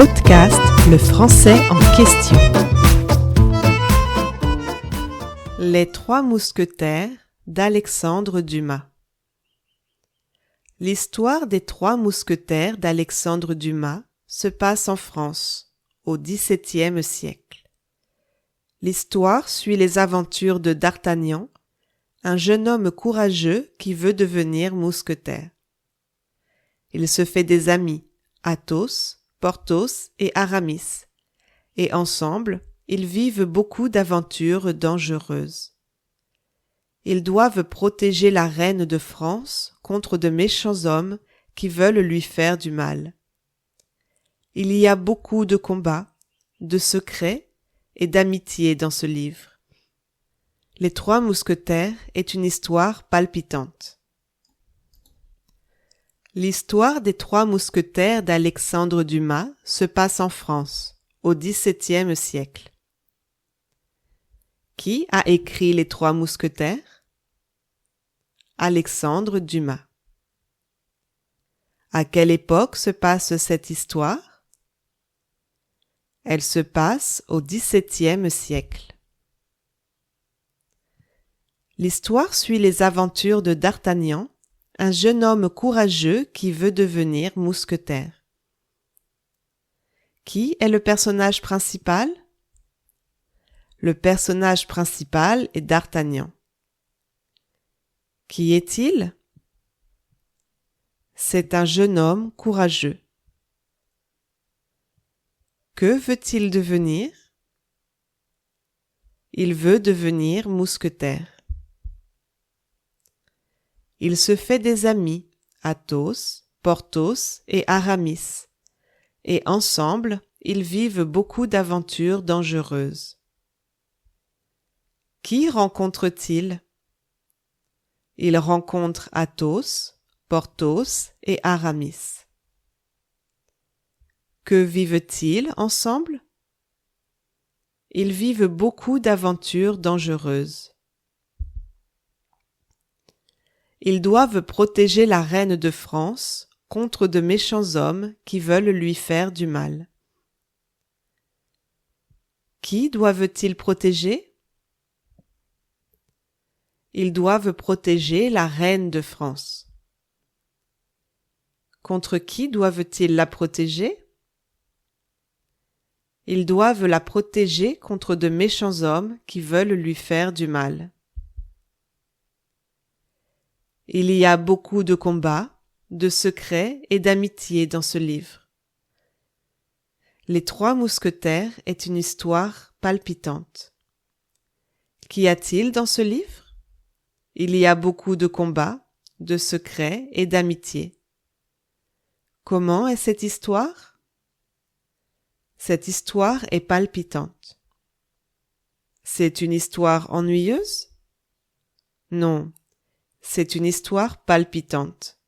Podcast Le français en question. Les Trois Mousquetaires d'Alexandre Dumas. L'histoire des Trois Mousquetaires d'Alexandre Dumas se passe en France, au XVIIe siècle. L'histoire suit les aventures de D'Artagnan, un jeune homme courageux qui veut devenir mousquetaire. Il se fait des amis, Athos, Porthos et Aramis, et ensemble, ils vivent beaucoup d'aventures dangereuses. Ils doivent protéger la reine de France contre de méchants hommes qui veulent lui faire du mal. Il y a beaucoup de combats, de secrets et d'amitié dans ce livre. Les Trois Mousquetaires est une histoire palpitante. L'histoire des Trois Mousquetaires d'Alexandre Dumas se passe en France, au XVIIe siècle. Qui a écrit Les Trois Mousquetaires? Alexandre Dumas. À quelle époque se passe cette histoire? Elle se passe au XVIIe siècle. L'histoire suit les aventures de D'Artagnan, un jeune homme courageux qui veut devenir mousquetaire. Qui est le personnage principal? Le personnage principal est D'Artagnan. Qui est-il? C'est un jeune homme courageux. Que veut-il devenir? Il veut devenir mousquetaire. Il se fait des amis, Athos, Porthos et Aramis, et ensemble, ils vivent beaucoup d'aventures dangereuses. Qui rencontre-t-il? Il rencontre Athos, Porthos et Aramis. Que vivent-ils ensemble? Ils vivent beaucoup d'aventures dangereuses. Ils doivent protéger la reine de France contre de méchants hommes qui veulent lui faire du mal. Qui doivent-ils protéger? Ils doivent protéger la reine de France. Contre qui doivent-ils la protéger? Ils doivent la protéger contre de méchants hommes qui veulent lui faire du mal. Il y a beaucoup de combats, de secrets et d'amitié dans ce livre. Les Trois Mousquetaires est une histoire palpitante. Qu'y a-t-il dans ce livre? Il y a beaucoup de combats, de secrets et d'amitié. Comment est cette histoire? Cette histoire est palpitante. C'est une histoire ennuyeuse? Non. C'est une histoire palpitante.